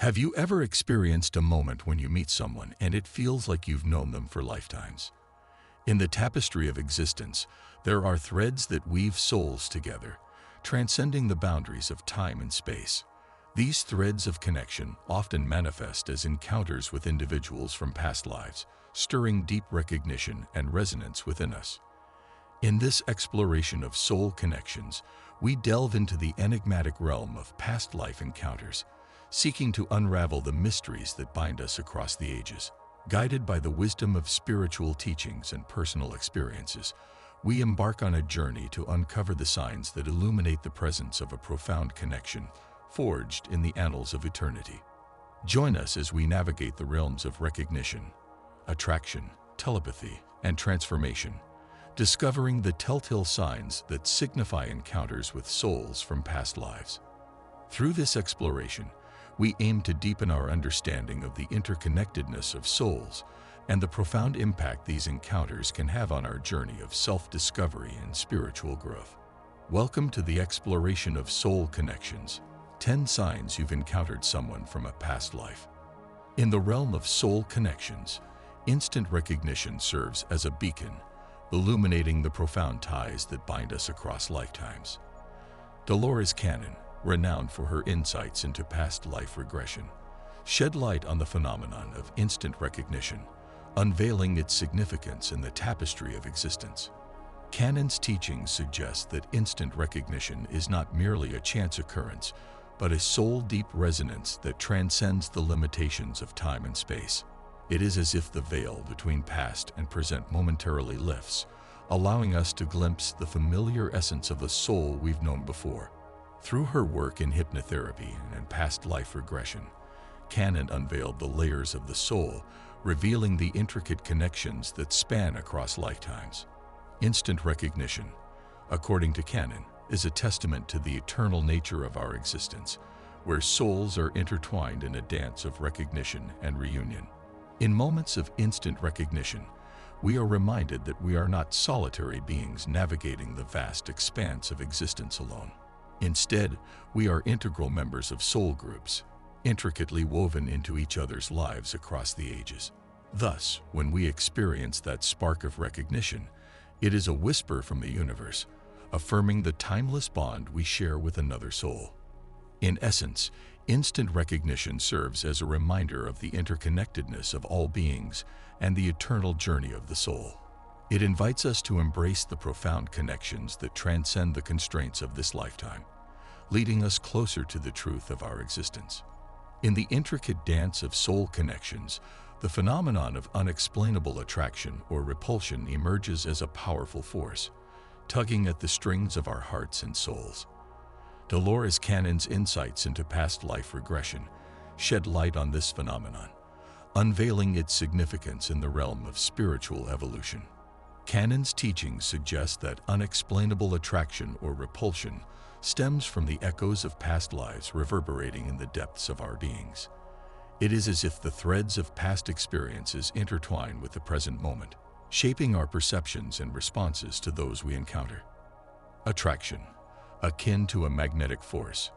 Have you ever experienced a moment when you meet someone and it feels like you've known them for lifetimes? In the tapestry of existence, there are threads that weave souls together, transcending the boundaries of time and space. These threads of connection often manifest as encounters with individuals from past lives, stirring deep recognition and resonance within us. In this exploration of soul connections, we delve into the enigmatic realm of past life encounters, seeking to unravel the mysteries that bind us across the ages. Guided by the wisdom of spiritual teachings and personal experiences, we embark on a journey to uncover the signs that illuminate the presence of a profound connection forged in the annals of eternity. Join us as we navigate the realms of recognition, attraction, telepathy, and transformation, discovering the telltale signs that signify encounters with souls from past lives. Through this exploration, we aim to deepen our understanding of the interconnectedness of souls and the profound impact these encounters can have on our journey of self-discovery and spiritual growth. Welcome to the exploration of soul connections, 10 signs you've encountered someone from a past life. In the realm of soul connections, instant recognition serves as a beacon, illuminating the profound ties that bind us across lifetimes. Dolores Cannon, renowned for her insights into past life regression, shed light on the phenomenon of instant recognition, unveiling its significance in the tapestry of existence. Cannon's teachings suggest that instant recognition is not merely a chance occurrence, but a soul-deep resonance that transcends the limitations of time and space. It is as if the veil between past and present momentarily lifts, allowing us to glimpse the familiar essence of a soul we've known before. Through her work in hypnotherapy and past life regression, Cannon unveiled the layers of the soul, revealing the intricate connections that span across lifetimes. Instant recognition, according to Cannon, is a testament to the eternal nature of our existence, where souls are intertwined in a dance of recognition and reunion. In moments of instant recognition, we are reminded that we are not solitary beings navigating the vast expanse of existence alone. Instead, we are integral members of soul groups, intricately woven into each other's lives across the ages. Thus, when we experience that spark of recognition, it is a whisper from the universe, affirming the timeless bond we share with another soul. In essence, instant recognition serves as a reminder of the interconnectedness of all beings and the eternal journey of the soul. It invites us to embrace the profound connections that transcend the constraints of this lifetime, leading us closer to the truth of our existence. In the intricate dance of soul connections, the phenomenon of unexplainable attraction or repulsion emerges as a powerful force, tugging at the strings of our hearts and souls. Dolores Cannon's insights into past life regression shed light on this phenomenon, unveiling its significance in the realm of spiritual evolution. Cannon's teachings suggest that unexplainable attraction or repulsion stems from the echoes of past lives reverberating in the depths of our beings. It is as if the threads of past experiences intertwine with the present moment, shaping our perceptions and responses to those we encounter. Attraction, akin to a magnetic force,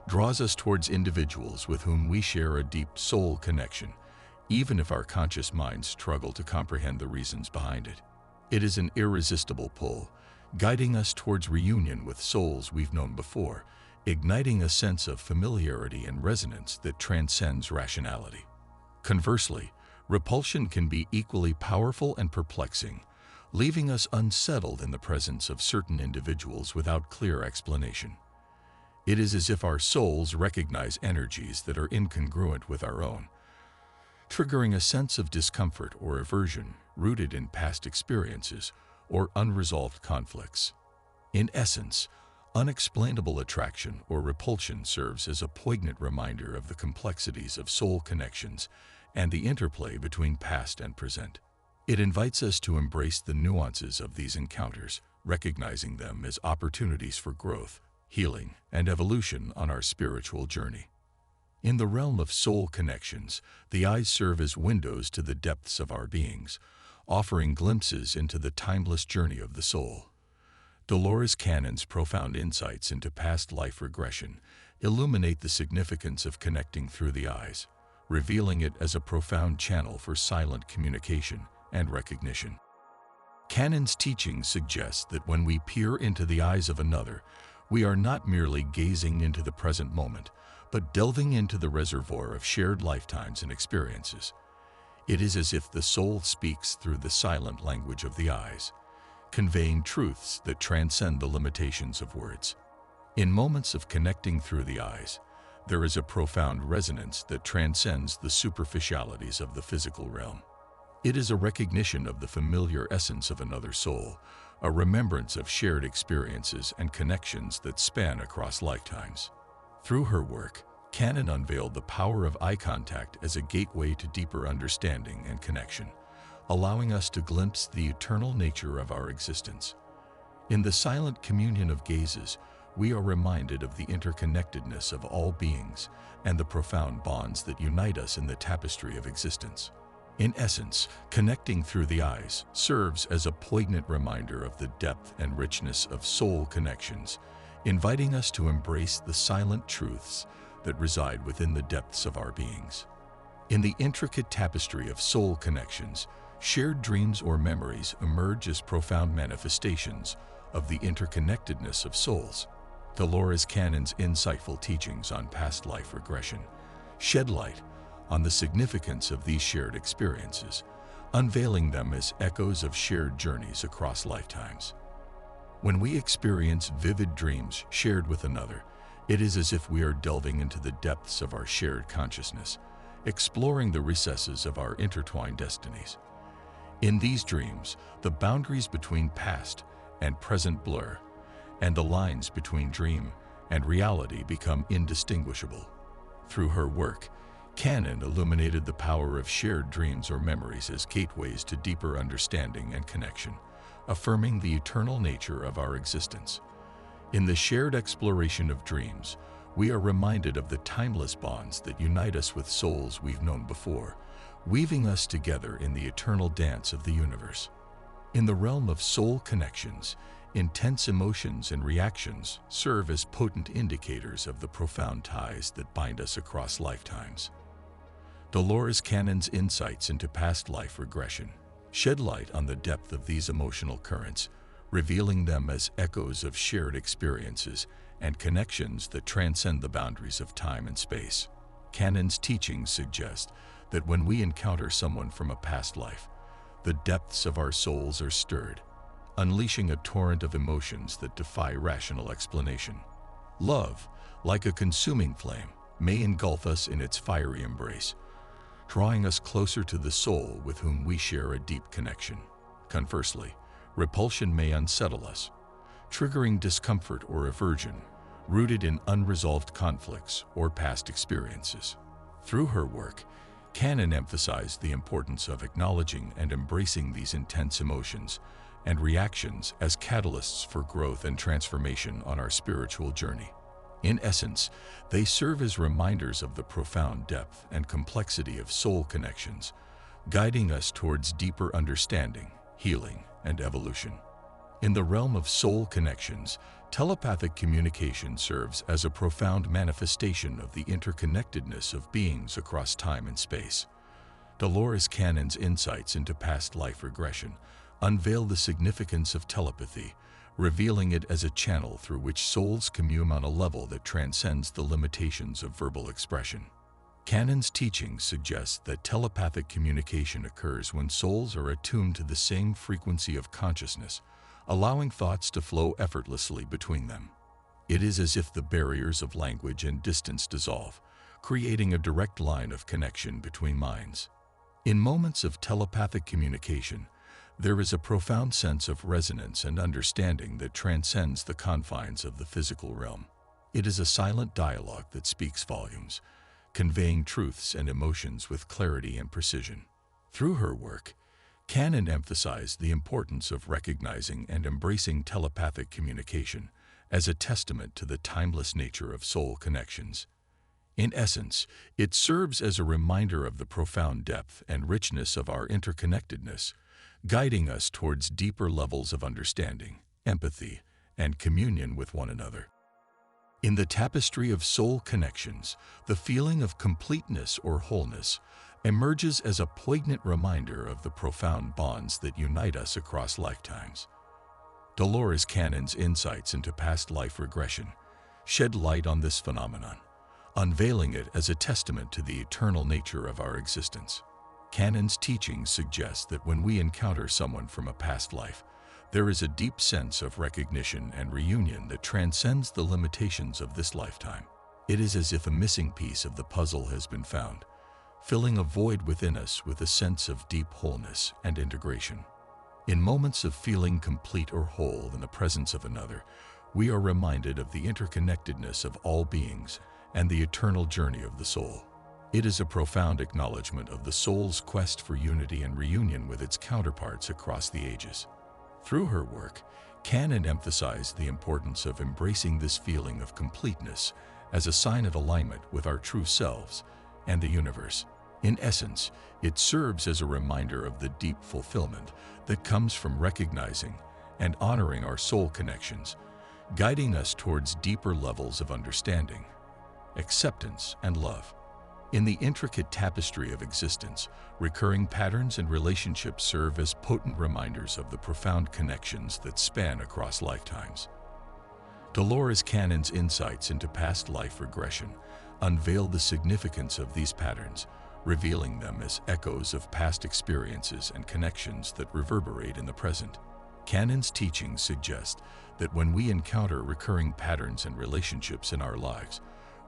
draws us towards individuals with whom we share a deep soul connection, even if our conscious minds struggle to comprehend the reasons behind it. It is an irresistible pull, guiding us towards reunion with souls we've known before, igniting a sense of familiarity and resonance that transcends rationality. Conversely, repulsion can be equally powerful and perplexing, leaving us unsettled in the presence of certain individuals without clear explanation. It is as if our souls recognize energies that are incongruent with our own, triggering a sense of discomfort or aversion rooted in past experiences or unresolved conflicts. In essence, unexplainable attraction or repulsion serves as a poignant reminder of the complexities of soul connections and the interplay between past and present. It invites us to embrace the nuances of these encounters, recognizing them as opportunities for growth, healing, and evolution on our spiritual journey. In the realm of soul connections, the eyes serve as windows to the depths of our beings, offering glimpses into the timeless journey of the soul. Dolores Cannon's profound insights into past life regression illuminate the significance of connecting through the eyes, revealing it as a profound channel for silent communication and recognition. Cannon's teachings suggest that when we peer into the eyes of another, we are not merely gazing into the present moment, but delving into the reservoir of shared lifetimes and experiences. It is as if the soul speaks through the silent language of the eyes, conveying truths that transcend the limitations of words. In moments of connecting through the eyes, there is a profound resonance that transcends the superficialities of the physical realm. It is a recognition of the familiar essence of another soul, a remembrance of shared experiences and connections that span across lifetimes. Through her work, Cannon unveiled the power of eye contact as a gateway to deeper understanding and connection, allowing us to glimpse the eternal nature of our existence. In the silent communion of gazes, we are reminded of the interconnectedness of all beings and the profound bonds that unite us in the tapestry of existence. In essence, connecting through the eyes serves as a poignant reminder of the depth and richness of soul connections, inviting us to embrace the silent truths that reside within the depths of our beings. In the intricate tapestry of soul connections, shared dreams or memories emerge as profound manifestations of the interconnectedness of souls. Dolores Cannon's insightful teachings on past life regression shed light on the significance of these shared experiences, unveiling them as echoes of shared journeys across lifetimes. When we experience vivid dreams shared with another, it is as if we are delving into the depths of our shared consciousness, exploring the recesses of our intertwined destinies. In these dreams, the boundaries between past and present blur, and the lines between dream and reality become indistinguishable. Through her work, Cannon illuminated the power of shared dreams or memories as gateways to deeper understanding and connection, affirming the eternal nature of our existence. In the shared exploration of dreams, we are reminded of the timeless bonds that unite us with souls we've known before, weaving us together in the eternal dance of the universe. In the realm of soul connections, intense emotions and reactions serve as potent indicators of the profound ties that bind us across lifetimes. Dolores Cannon's insights into past life regression shed light on the depth of these emotional currents, revealing them as echoes of shared experiences and connections that transcend the boundaries of time and space. Cannon's teachings suggest that when we encounter someone from a past life, the depths of our souls are stirred, unleashing a torrent of emotions that defy rational explanation. Love, like a consuming flame, may engulf us in its fiery embrace, drawing us closer to the soul with whom we share a deep connection. Conversely, repulsion may unsettle us, triggering discomfort or aversion, rooted in unresolved conflicts or past experiences. Through her work, Cannon emphasized the importance of acknowledging and embracing these intense emotions and reactions as catalysts for growth and transformation on our spiritual journey. In essence, they serve as reminders of the profound depth and complexity of soul connections, guiding us towards deeper understanding, healing, and evolution. In the realm of soul connections, telepathic communication serves as a profound manifestation of the interconnectedness of beings across time and space. Dolores Cannon's insights into past life regression unveil the significance of telepathy, revealing it as a channel through which souls commune on a level that transcends the limitations of verbal expression. Cannon's teachings suggest that telepathic communication occurs when souls are attuned to the same frequency of consciousness, allowing thoughts to flow effortlessly between them. It is as if the barriers of language and distance dissolve, creating a direct line of connection between minds. In moments of telepathic communication, there is a profound sense of resonance and understanding that transcends the confines of the physical realm. It is a silent dialogue that speaks volumes, conveying truths and emotions with clarity and precision. Through her work, Cannon emphasized the importance of recognizing and embracing telepathic communication as a testament to the timeless nature of soul connections. In essence, it serves as a reminder of the profound depth and richness of our interconnectedness, guiding us towards deeper levels of understanding, empathy, and communion with one another. In the tapestry of soul connections, the feeling of completeness or wholeness emerges as a poignant reminder of the profound bonds that unite us across lifetimes. Dolores Cannon's insights into past life regression shed light on this phenomenon, unveiling it as a testament to the eternal nature of our existence. Cannon's teachings suggest that when we encounter someone from a past life, there is a deep sense of recognition and reunion that transcends the limitations of this lifetime. It is as if a missing piece of the puzzle has been found, filling a void within us with a sense of deep wholeness and integration. In moments of feeling complete or whole in the presence of another, we are reminded of the interconnectedness of all beings and the eternal journey of the soul. It is a profound acknowledgement of the soul's quest for unity and reunion with its counterparts across the ages. Through her work, Cannon emphasized the importance of embracing this feeling of completeness as a sign of alignment with our true selves and the universe. In essence, it serves as a reminder of the deep fulfillment that comes from recognizing and honoring our soul connections, guiding us towards deeper levels of understanding, acceptance, and love. In the intricate tapestry of existence, recurring patterns and relationships serve as potent reminders of the profound connections that span across lifetimes. Dolores Cannon's insights into past life regression unveil the significance of these patterns, revealing them as echoes of past experiences and connections that reverberate in the present. Cannon's teachings suggest that when we encounter recurring patterns and relationships in our lives,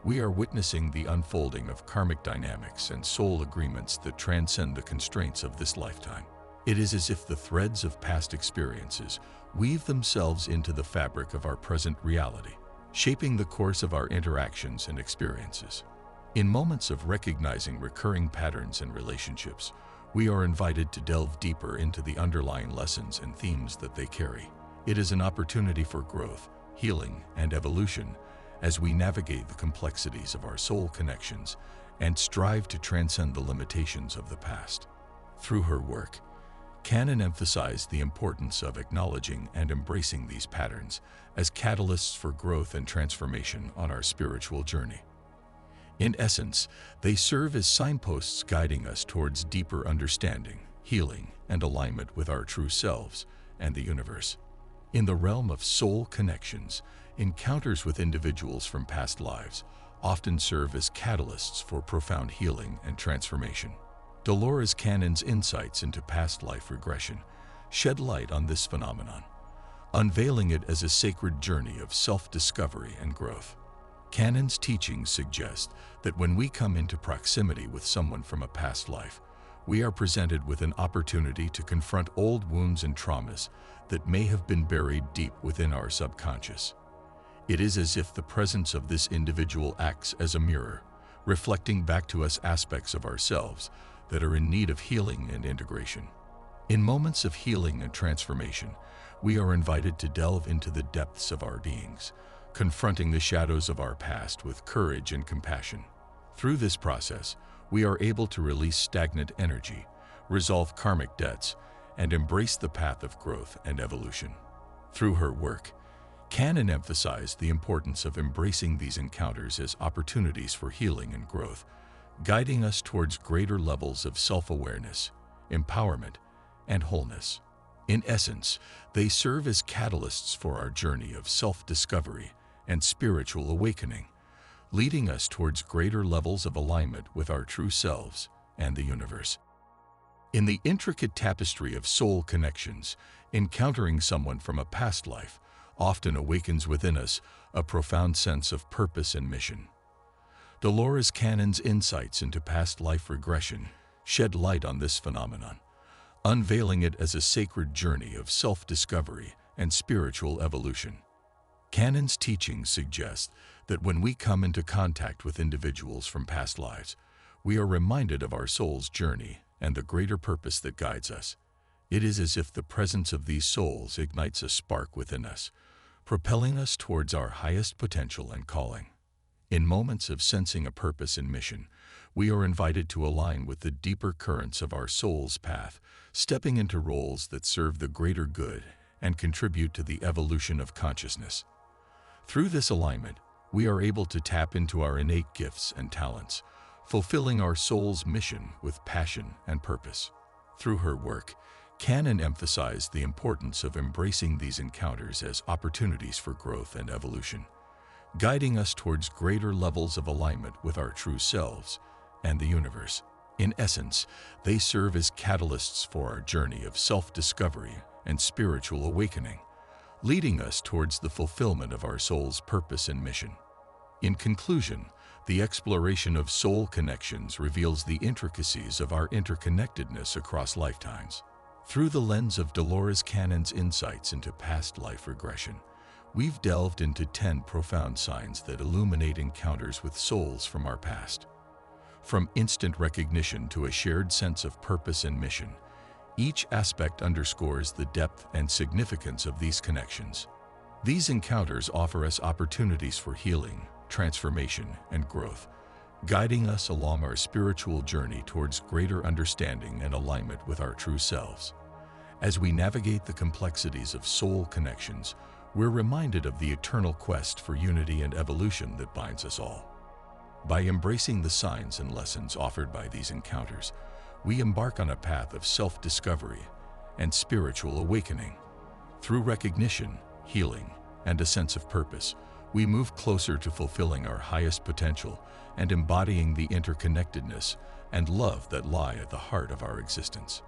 we are witnessing the unfolding of karmic dynamics and soul agreements that transcend the constraints of this lifetime. It is as if the threads of past experiences weave themselves into the fabric of our present reality, shaping the course of our interactions and experiences. In moments of recognizing recurring patterns and relationships, we are invited to delve deeper into the underlying lessons and themes that they carry. It is an opportunity for growth, healing, and evolution as we navigate the complexities of our soul connections and strive to transcend the limitations of the past. Through her work, Cannon emphasized the importance of acknowledging and embracing these patterns as catalysts for growth and transformation on our spiritual journey. In essence, they serve as signposts guiding us towards deeper understanding, healing, and alignment with our true selves and the universe. In the realm of soul connections, encounters with individuals from past lives often serve as catalysts for profound healing and transformation. Dolores Cannon's insights into past life regression shed light on this phenomenon, unveiling it as a sacred journey of self-discovery and growth. Cannon's teachings suggest that when we come into proximity with someone from a past life, we are presented with an opportunity to confront old wounds and traumas that may have been buried deep within our subconscious. It is as if the presence of this individual acts as a mirror, reflecting back to us aspects of ourselves that are in need of healing and integration. In moments of healing and transformation, we are invited to delve into the depths of our beings, confronting the shadows of our past with courage and compassion. Through this process, we are able to release stagnant energy, resolve karmic debts, and embrace the path of growth and evolution. Through her work, Cannon emphasized the importance of embracing these encounters as opportunities for healing and growth, guiding us towards greater levels of self-awareness, empowerment, and wholeness. In essence, they serve as catalysts for our journey of self-discovery and spiritual awakening, leading us towards greater levels of alignment with our true selves and the universe. In the intricate tapestry of soul connections, encountering someone from a past life often awakens within us a profound sense of purpose and mission. Dolores Cannon's insights into past life regression shed light on this phenomenon, unveiling it as a sacred journey of self-discovery and spiritual evolution. Cannon's teachings suggest that when we come into contact with individuals from past lives, we are reminded of our soul's journey and the greater purpose that guides us. It is as if the presence of these souls ignites a spark within us, propelling us towards our highest potential and calling. In moments of sensing a purpose and mission, we are invited to align with the deeper currents of our soul's path, stepping into roles that serve the greater good and contribute to the evolution of consciousness. Through this alignment, we are able to tap into our innate gifts and talents, fulfilling our soul's mission with passion and purpose. Through her work, Cannon emphasized the importance of embracing these encounters as opportunities for growth and evolution, guiding us towards greater levels of alignment with our true selves and the universe. In essence, they serve as catalysts for our journey of self-discovery and spiritual awakening, leading us towards the fulfillment of our soul's purpose and mission. In conclusion, the exploration of soul connections reveals the intricacies of our interconnectedness across lifetimes. Through the lens of Dolores Cannon's insights into past life regression, we've delved into 10 profound signs that illuminate encounters with souls from our past. From instant recognition to a shared sense of purpose and mission, each aspect underscores the depth and significance of these connections. These encounters offer us opportunities for healing, transformation, and growth, guiding us along our spiritual journey towards greater understanding and alignment with our true selves. As we navigate the complexities of soul connections, we're reminded of the eternal quest for unity and evolution that binds us all. By embracing the signs and lessons offered by these encounters, we embark on a path of self-discovery and spiritual awakening. Through recognition, healing, and a sense of purpose, we move closer to fulfilling our highest potential and embodying the interconnectedness and love that lie at the heart of our existence.